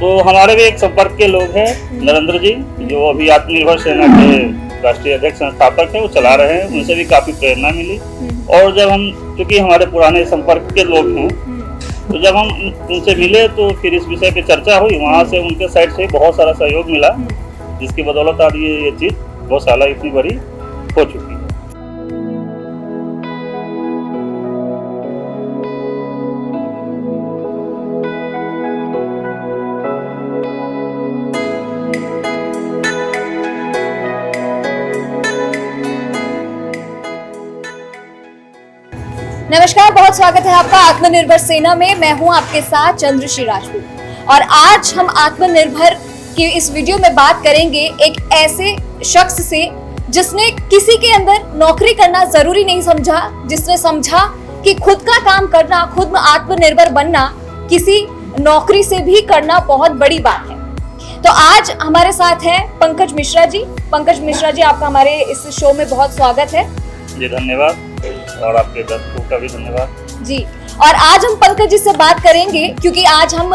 तो हमारे भी एक संपर्क के लोग हैं, नरेंद्र जी, जो अभी आत्मनिर्भर सेना के राष्ट्रीय अध्यक्ष संस्थापक है, वो चला रहे हैं। उनसे भी काफी प्रेरणा मिली। और जब हम, क्योंकि हमारे पुराने संपर्क के लोग हैं, तो जब हम उनसे मिले तो फिर इस विषय पे चर्चा हुई। वहाँ से उनके साइड से बहुत सारा सहयोग मिला, जिसकी बदौलत आज ये चीज गौशाला इतनी बड़ी हो चुकी है। नमस्कार, बहुत स्वागत है आपका आत्मनिर्भर सेना में। मैं हूं आपके साथ चंद्रश्री राजपूत और आज हम आत्मनिर्भर की इस वीडियो में बात करेंगे एक ऐसे शख्स से जिसने किसी के अंदर नौकरी करना जरूरी नहीं समझा, जिसने समझा कि खुद का काम करना, खुद आत्मनिर्भर बनना किसी नौकरी से भी करना बहुत बड़ी बात है। तो आज हमारे साथ हैं पंकज मिश्रा जी। पंकज मिश्रा जी, आपका हमारे इस शो में बहुत स्वागत है। जी धन्यवाद, और आपके दर्शकों का भी धन्यवाद जी। और आज हम पंकज जी से बात करेंगे क्योंकि आज हम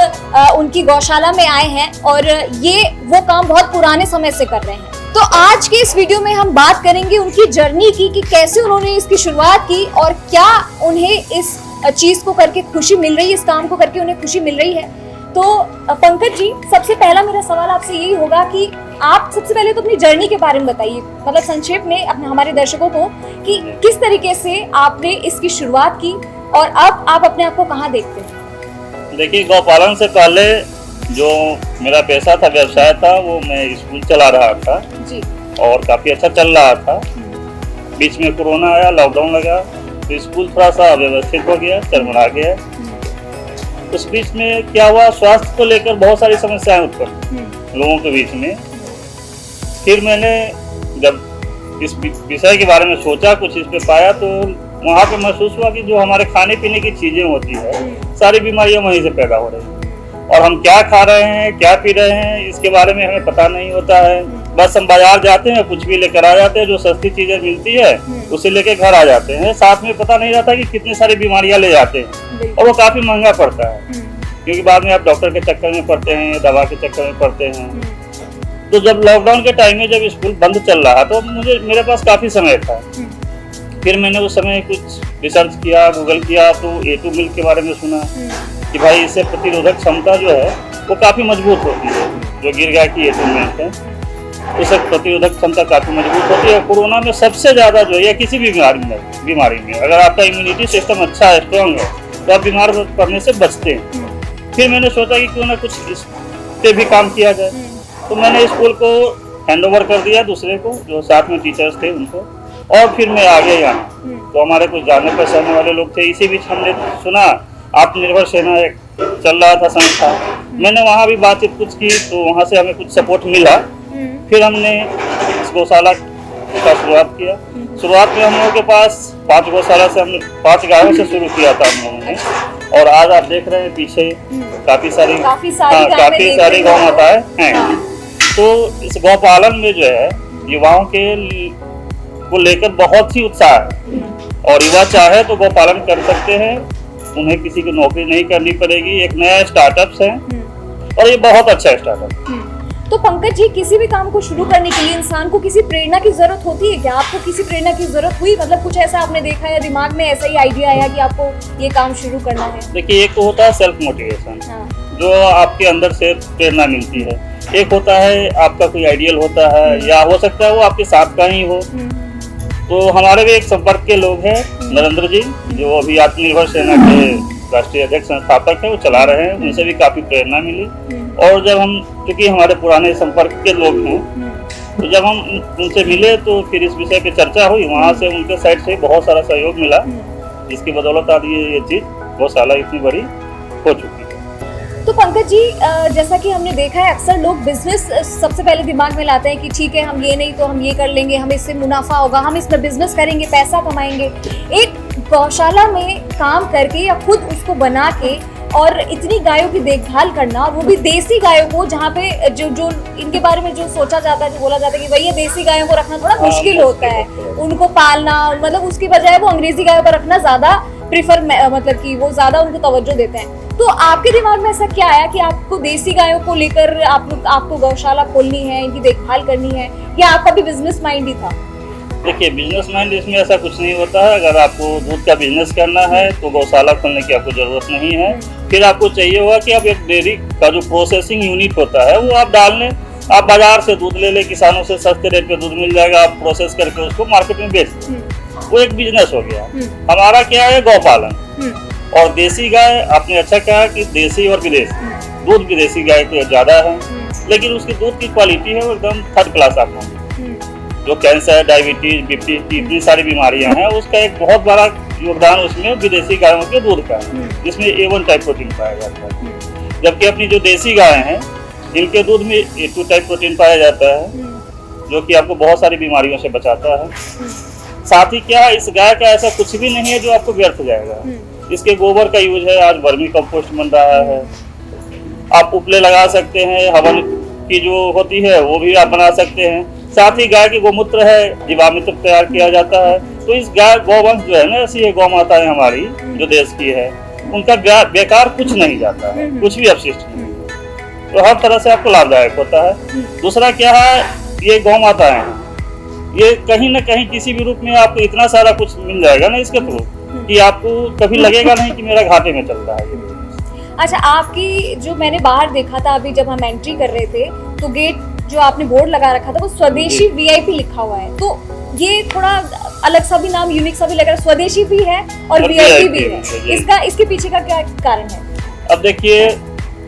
उनकी गौशाला में आए हैं और ये वो काम बहुत पुराने समय से कर रहे हैं। तो आज के इस वीडियो में हम बात करेंगे उनकी जर्नी की, कि कैसे उन्होंने इसकी शुरुआत की और क्या उन्हें इस चीज को करके खुशी मिल रही है, इस काम को करके उन्हें खुशी मिल रही है। तो पंकज जी, सबसे पहला मेरा सवाल आपसे यही होगा कि आप सबसे पहले तो अपनी जर्नी के बारे में बताइए, मतलब संक्षेप में अपने हमारे दर्शकों को, कि किस तरीके से आपने इसकी शुरुआत की और अब आप अपने आप को कहाँ देखते हैं। देखिए, गौपालन से पहले जो मेरा पैसा था, व्यवसाय था, वो मैं स्कूल चला रहा था जी। और काफी अच्छा चल रहा था। बीच में कोरोना आया, लॉकडाउन लगा, तो स्कूल थोड़ा सा अव्यवस्थित हो गया, चरमरा गया। उस बीच में क्या हुआ, स्वास्थ्य को लेकर बहुत सारी समस्याएं उत्पन्न लोगों के बीच में। फिर मैंने जब इस विषय के बारे में सोचा, कुछ इस पे पाया, तो वहाँ पे महसूस हुआ कि जो हमारे खाने पीने की चीजें होती है, सारी बीमारियां वहीं से पैदा हो रही हैं। और हम क्या खा रहे हैं, क्या पी रहे हैं, इसके बारे में हमें पता नहीं होता है। बस हम बाजार जाते हैं, कुछ भी लेकर आ जाते हैं, जो सस्ती चीजें मिलती है उसे लेकर घर आ जाते हैं। साथ में पता नहीं रहता कि कितनी सारी बीमारियां ले जाते हैं, और वो काफी महंगा पड़ता है, क्योंकि बाद में आप डॉक्टर के चक्कर में पड़ते हैं, दवा के चक्कर में पड़ते हैं। तो जब लॉकडाउन के टाइम में जब स्कूल बंद चल रहा, तो मेरे पास काफी समय था। फिर मैंने उस समय कुछ रिसर्च किया, गूगल किया, तो A2 मिल्क के बारे में सुना कि भाई इससे प्रतिरोधक क्षमता जो है वो काफी मजबूत होती है। जो गिर गाय की A2 मिल्क है, उससे प्रतिरोधक क्षमता काफी मजबूत होती है। कोरोना में सबसे ज्यादा जो है, किसी भी बीमारी में अगर आपका इम्यूनिटी सिस्टम अच्छा है, स्ट्रॉन्ग है, तो आप बीमार पड़ने से बचते हैं। फिर मैंने सोचा कि क्यों ना कुछ इस पे भी काम किया जाए, तो मैंने स्कूल को हैंडओवर कर दिया दूसरे को, जो साथ में टीचर्स थे उनको, और फिर मैं आ गया यहाँ। तो हमारे कुछ जाने पहचाने वाले लोग थे। इसी बीच हमने सुना आत्मनिर्भर सेना एक चल रहा था संस्था, मैंने वहाँ भी बातचीत कुछ की, तो वहाँ से हमें कुछ सपोर्ट मिला। फिर हमने इस गौशाला का शुरुआत किया। शुरुआत में हम लोगों के पास 5 गौशाला से, हमने 5 गायों से शुरू किया था हम लोगों ने, और आज आप देख रहे हैं पीछे काफी सारी गौ माताएं हैं। तो इस गौपालन में जो है, युवाओं के को लेकर बहुत ही उत्साह है, और युवा चाहे तो गौपालन कर सकते हैं, उन्हें किसी की नौकरी नहीं करनी पड़ेगी। एक नया स्टार्टअप है और ये बहुत अच्छा स्टार्टअप। तो पंकज जी, किसी भी काम को शुरू करने के लिए इंसान को किसी प्रेरणा की जरूरत होती है क्या? आपको किसी प्रेरणा की जरूरत हुई, मतलब कुछ ऐसा आपने देखा या दिमाग में ऐसा ही आइडिया आया कि आपको ये काम शुरू करना है? देखिए, एक तो होता है सेल्फ मोटिवेशन, जो आपके अंदर से प्रेरणा मिलती है। एक होता है आपका कोई आइडियल होता है, या हो सकता है वो आपके साथ का ही हो। तो हमारे भी एक संपर्क के लोग हैं, नरेंद्र जी, जो अभी आत्मनिर्भर सेना के राष्ट्रीय अध्यक्ष संस्थापक है, वो चला रहे हैं। उनसे भी काफी प्रेरणा मिली। और जब हम, क्योंकि हमारे पुराने संपर्क के लोग हैं, तो जब हम उनसे मिले तो फिर इस विषय पे चर्चा हुई। वहाँ से उनके साइड से बहुत सारा सहयोग मिला, जिसकी बदौलत आज ये चीज गौशाला इतनी बड़ी हो चुकी है। तो पंकज जी, जैसा कि हमने देखा है, अक्सर लोग बिजनेस सबसे पहले दिमाग में लाते हैं कि ठीक है, हम ये नहीं तो हम ये कर लेंगे, हमें इससे मुनाफा होगा, हम इसमें बिजनेस करेंगे, पैसा कमाएंगे। एक गौशाला में काम करके या खुद उसको बना के और इतनी गायों की देखभाल करना, वो भी देसी गायों को, जहाँ पे जो इनके बारे में जो सोचा जाता है, जो बोला जाता है कि भैया देसी गायों को रखना थोड़ा मुश्किल होता है, उनको पालना, मतलब उसकी बजाय वो अंग्रेजी गायों को रखना ज्यादा प्रीफर, मतलब कि वो ज्यादा उनको तवज्जो देते हैं। तो आपके दिमाग में ऐसा क्या आया कि आपको देसी गायों को लेकर आपको गौशाला खोलनी है, इनकी देखभाल करनी है, या आपका भी बिजनेस माइंड ही था? देखिए, बिजनेस माइंड इसमें ऐसा कुछ नहीं होता है। अगर आपको दूध का बिजनेस करना है तो गौशाला खोलने की आपको जरूरत नहीं है। फिर आपको चाहिए होगा कि आप एक डेयरी का जो प्रोसेसिंग यूनिट होता है वो आप डाल लें। आप बाजार से दूध ले लें, किसानों से सस्ते रेट पे दूध मिल जाएगा, आप प्रोसेस करके उसको मार्केट में बेच दें, वो एक बिजनेस हो गया। हमारा क्या है, गौपालन और देसी गाय। आपने अच्छा कहा कि देसी और विदेशी, दूध विदेशी गाय को ज्यादा है, लेकिन उसकी दूध की क्वालिटी है वो एकदम थर्ड क्लास। आप जो कैंसर, डायबिटीज, बीपी, इतनी सारी बीमारियां हैं, उसका एक बहुत बड़ा योगदान उसमें विदेशी गायों के दूध का है, जिसमें A1 टाइप प्रोटीन पाया जाता है। जबकि अपनी जो देसी गाय हैं, इनके दूध में A2 टाइप प्रोटीन पाया जाता है, जो कि आपको बहुत सारी बीमारियों से बचाता है। साथ ही क्या, इस गाय का ऐसा कुछ भी नहीं है जो आपको व्यर्थ जाएगा। इसके गोबर का यूज है, आज वर्मी कंपोस्ट बन रहा है, आप उपले लगा सकते हैं, हवन की जो होती है वो भी आप बना सकते हैं। साथ ही गाय की गोमूत्र है, जीवामृत तैयार किया जाता है। तो इस गाय गौवंश जो है ना, ऐसी ये गौ माताएं हमारी जो देश की है, उनका बेकार कुछ नहीं जाता है, कुछ भी अपशिष्ट नहीं, तो हर तरह से आपको लाभदायक होता है। दूसरा क्या है, ये गौ माताएं हैं, ये कहीं ना कहीं किसी भी रूप में आपको इतना सारा कुछ मिल जाएगा ना इसके थ्रू, कि आपको कभी लगेगा नहीं कि मेरा घाटे में चल रहा है ये। अच्छा, आपकी जो मैंने बाहर देखा था अभी जब हम एंट्री कर रहे थे, तो गेट जो आपने बोर्ड लगा रखा था वो स्वदेशी VIP लिखा हुआ है, तो ये थोड़ा अलग सा भी नाम, यूनिक सा भी लग रहा है। स्वदेशी भी है और VIP भी है, इसके पीछे का क्या कारण है? अब देखिए,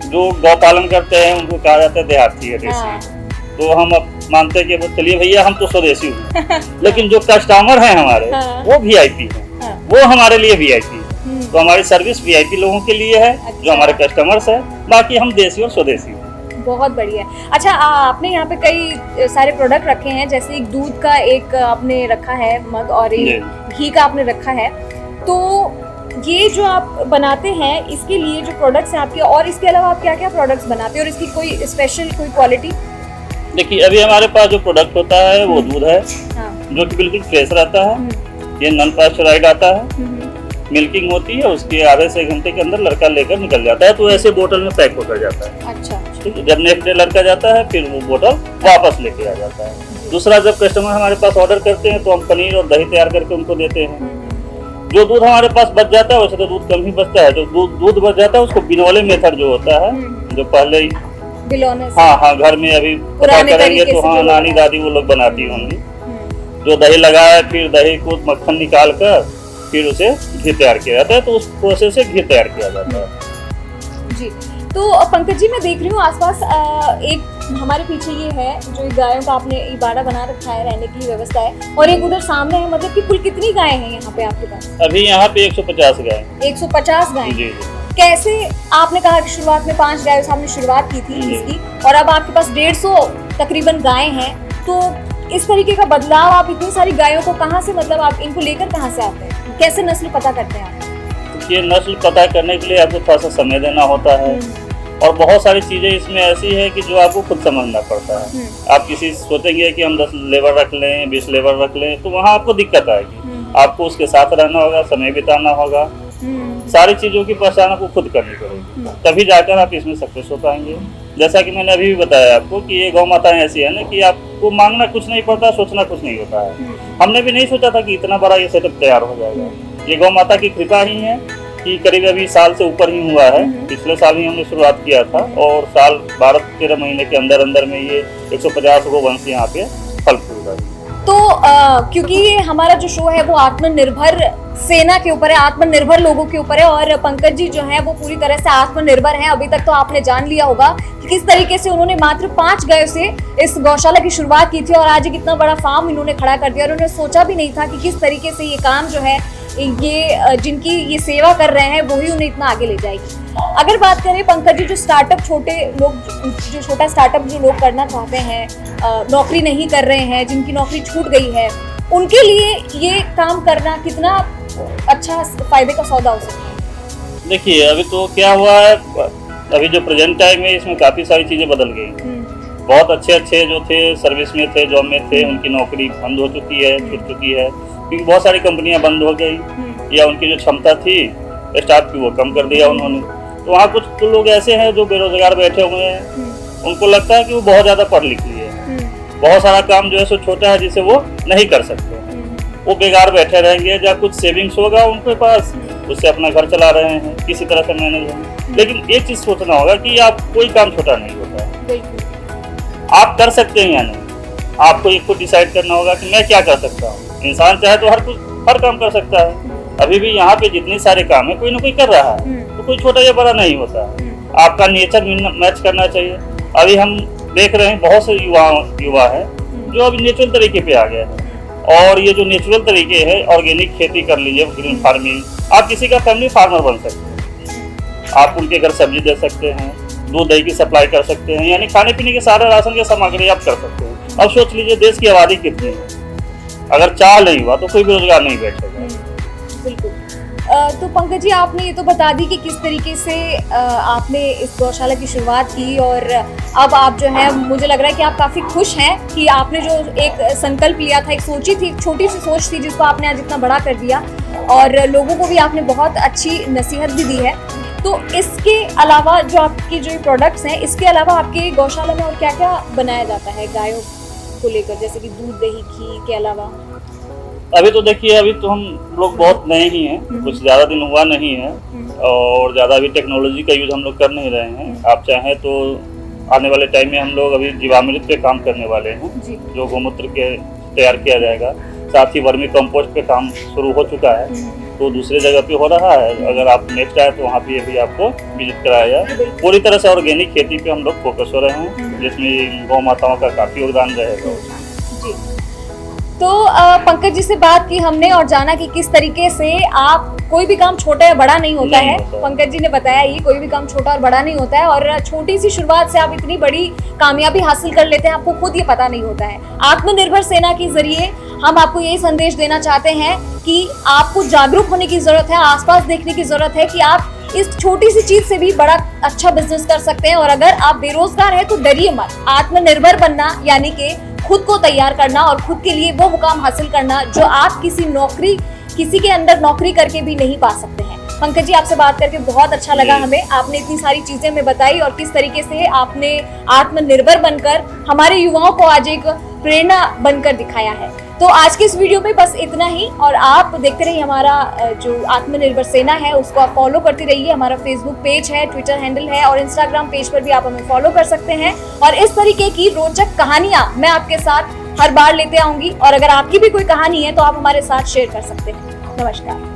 जो गौ पालन करते हैं उनको कहा जाता है देहाती है, देसी। तो हम अब मानते हैं कि चलिए भैया हम तो स्वदेशी हैं, लेकिन जो कस्टमर हैं हमारे वो VIP हैं, वो हमारे लिए VIP है। तो हमारी सर्विस VIP लोगों के लिए है, जो हमारे कस्टमर्स है, बाकी हम देसी और स्वदेशी। बहुत बढ़िया। अच्छा, आपने यहाँ पे कई सारे प्रोडक्ट रखे हैं, जैसे एक दूध का एक आपने रखा है मग, और एक घी का आपने रखा है। तो ये जो आप बनाते हैं, इसके लिए जो प्रोडक्ट्स हैं आपके, और इसके अलावा आप क्या क्या प्रोडक्ट्स बनाते हैं, और इसकी कोई स्पेशल कोई क्वालिटी? देखिए, अभी हमारे पास जो प्रोडक्ट होता है वो दूध है, जो कि बिल्कुल फ्रेश रहता है। ये नॉन पास्चराइज्ड आता है, मिल्किंग होती है, उसके आधे से एक घंटे के अंदर लड़का लेकर निकल जाता है, तो ऐसे बोतल में पैक होकर जाता है। अच्छा, ठीक है। जब नेक्स्ट डे लड़का जाता है, फिर वो बोतल वापस लेके आ जाता है। दूसरा, जब कस्टमर हमारे पास ऑर्डर करते हैं तो हम पनीर और दही तैयार करके उनको देते हैं। जो दूध हमारे पास बच जाता है, वैसे तो दूध कम ही बचता है, तो दूध बच जाता है उसको बिनौले मेथड जो होता है, जो पहले ही हाँ घर में अभी पता करेंगे तो हाँ नानी दादी वो लोग बनाती होंगी। जो दही लगाया, फिर दही को मक्खन निकाल कर फिर उसे घी तैयार किया जाता है, तो उस प्रोसेस से घी तैयार किया जाता है जी। तो पंकज जी, मैं देख रही हूँ आसपास एक हमारे पीछे ये है जो गायों का आपने इबाड़ा बना रखा है, रहने की व्यवस्था है, और एक उधर सामने है। मतलब कि कुल कितनी गायें हैं यहाँ पे आपके पास? अभी यहाँ पे 150 गाय। 150 गायें? जी। कैसे, आपने कहा कि शुरुआत में 5 गायों से आपने शुरुआत की थी इसकी, और अब आपके पास 150 तकरीबन गायें हैं। तो इस तरीके का बदलाव, आप इतनी सारी गायों को कहाँ से, मतलब आप इनको लेकर कहाँ से आते हैं, कैसे नस्ल पता करते हैं आप? ये नस्ल पता करने के लिए आपको थोड़ा सा समय देना होता है, और बहुत सारी चीजें इसमें ऐसी है कि जो आपको खुद समझना पड़ता है। आप किसी सोचेंगे कि हम 10 लेबर रख लें, 20 लेबर रख लें, तो वहाँ आपको दिक्कत आएगी। आपको उसके साथ रहना होगा, समय बिताना होगा, सारी चीजों की पहचान आपको खुद करनी पड़ेगी, तभी जाकर आप इसमें सक्सेस हो पाएंगे। जैसा कि मैंने अभी भी बताया आपको कि ये गौ माताएं ऐसी है ना कि आपको मांगना कुछ नहीं पड़ता, सोचना कुछ नहीं होता है। हमने भी नहीं सोचा था कि इतना बड़ा ये सेटअप तैयार हो जाएगा। ये गौ माता की कृपा ही है कि करीब अभी साल से ऊपर ही हुआ है। पिछले साल ही हमने शुरुआत किया था, और साल 12-13 महीने के अंदर अंदर में ये 150 गोवंश यहाँ पे फल फूल रहा है। तो क्योंकि ये हमारा जो शो है वो आत्मनिर्भर सेना के ऊपर है, आत्मनिर्भर लोगों के ऊपर है, और पंकज जी जो है वो पूरी तरह से आत्मनिर्भर हैं। अभी तक तो आपने जान लिया होगा कि किस तरीके से उन्होंने मात्र 5 गायों से इस गौशाला की शुरुआत की थी, और आज एक इतना बड़ा फार्म इन्होंने खड़ा कर दिया। और उन्होंने सोचा भी नहीं था कि किस तरीके से ये काम जो है, ये जिनकी ये सेवा कर रहे हैं, वही उन्हें इतना आगे ले जाएगी। अगर बात करें पंकज जी, जो स्टार्टअप छोटे लोग, जो छोटा स्टार्टअप जो लोग करना चाहते हैं, नौकरी नहीं कर रहे हैं, जिनकी नौकरी छूट गई है, उनके लिए ये काम करना कितना अच्छा फायदे का सौदा हो सकता है? देखिए, अभी तो क्या हुआ है, अभी जो प्रेजेंट टाइम है इसमें काफी सारी चीजें बदल गई। बहुत अच्छे जो थे, सर्विस में थे, जॉब में थे, उनकी नौकरी बंद हो चुकी है, छूट चुकी है, क्योंकि बहुत सारी कंपनियां बंद हो गई, या उनकी जो क्षमता थी स्टाफ की वो कम कर दिया उन्होंने। तो वहाँ कुछ लोग ऐसे हैं जो बेरोजगार बैठे हुए हैं, उनको लगता है कि वो बहुत ज्यादा पढ़ लिख लिए हैं, बहुत सारा काम जो है सो छोटा है जिसे वो नहीं कर सकते, वो बेकार बैठे रहेंगे, या कुछ सेविंग्स होगा उनके पास, उससे अपना घर चला रहे हैं, किसी तरह से मैनेज होंगे। लेकिन एक चीज सोचना होगा कि आप कोई काम छोटा नहीं होता है, आप कर सकते हैं या नहीं, आपको ये खुद डिसाइड करना होगा कि मैं क्या कर सकता हूँ। इंसान चाहे तो हर काम कर सकता है। अभी भी यहाँ पे जितने सारे काम है कोई ना कोई कर रहा है, तो कोई छोटा या बड़ा नहीं होता है। आपका नेचर मैच करना चाहिए। अभी हम देख रहे हैं बहुत से युवा है जो अभी नेचुरल तरीके पे आ गए हैं, और ये जो नेचुरल तरीके है, ऑर्गेनिक खेती कर लीजिए, ग्रीन फार्मिंग, आप किसी का फैमिली फार्मर बन सकते हैं, आप उनके घर सब्जी दे सकते हैं, दूध दही की सप्लाई कर सकते हैं, यानी खाने पीने के सारे राशन की सामग्री आप कर सकते हैं। अब सोच लीजिए देश की आबादी कितनी है, अगर चाह नहीं हुआ तो कोई बेरोजगार नहीं बैठेगा। बिल्कुल। तो पंकज जी, आपने ये तो बता दी कि किस तरीके से आपने इस गौशाला की शुरुआत की, और अब आप जो है, मुझे लग रहा है कि आप काफ़ी खुश हैं कि आपने जो एक संकल्प लिया था, एक सोची थी, छोटी सी सोच थी, जिसको आपने आज इतना बड़ा कर दिया, और लोगों को भी आपने बहुत अच्छी नसीहत भी दी है। तो इसके अलावा जो आपकी जो प्रोडक्ट्स हैं, इसके अलावा आपके गौशाला में और क्या क्या बनाया जाता है गायों को लेकर, जैसे कि दूध दही घी के अलावा? अभी तो देखिए, अभी तो हम लोग बहुत नए ही हैं, कुछ ज़्यादा दिन हुआ नहीं है, और ज़्यादा अभी टेक्नोलॉजी का यूज़ हम लोग कर नहीं रहे हैं। आप चाहें तो आने वाले टाइम में हम लोग अभी जीवामृत पे काम करने वाले हैं, जो गौमूत्र के तैयार किया जाएगा। साथ ही वर्मी कंपोस्ट पे काम शुरू हो चुका है, तो दूसरी जगह पे हो रहा है। अगर आप नेक्स्ट आए तो वहाँ पे भी आपको विजिट कराया जाए। पूरी तरह से ऑर्गेनिक खेती पे हम लोग फोकस हो रहे हैं, जिसमें गौ माताओं का काफ़ी योगदान रहेगा। जी, तो पंकज जी से बात की हमने और जाना कि किस तरीके से आप, कोई भी काम छोटा या बड़ा नहीं होता है। पंकज जी ने बताया ये कोई भी काम छोटा और बड़ा नहीं होता है, और छोटी सी शुरुआत से आप इतनी बड़ी कामयाबी हासिल कर लेते हैं, आपको खुद ये पता नहीं होता है। आत्मनिर्भर सेना के जरिए हम आपको यही संदेश देना चाहते हैं कि आपको जागरूक होने की जरूरत है, आसपास देखने की जरूरत है कि आप इस छोटी सी चीज से भी बड़ा अच्छा बिजनेस कर सकते हैं। और अगर आप बेरोजगार हैं तो डरिए मत। आत्मनिर्भर बनना यानी कि खुद को तैयार करना और खुद के लिए वो मुकाम हासिल करना जो आप किसी के अंदर नौकरी करके भी नहीं पा सकते हैं। पंकज जी, आपसे बात करके बहुत अच्छा लगा हमें। आपने इतनी सारी चीजें हमें बताई और किस तरीके से आपने आत्मनिर्भर बनकर हमारे युवाओं को आज एक प्रेरणा बनकर दिखाया है। तो आज के इस वीडियो में बस इतना ही, और आप देखते रहिए हमारा जो आत्मनिर्भर सेना है उसको आप फॉलो करते रहिए। हमारा फेसबुक पेज है, ट्विटर हैंडल है, और इंस्टाग्राम पेज पर भी आप हमें फॉलो कर सकते हैं। और इस तरीके की रोचक कहानियां मैं आपके साथ हर बार लेते आऊंगी, और अगर आपकी भी कोई कहानी है तो आप हमारे साथ शेयर कर सकते हैं। नमस्कार।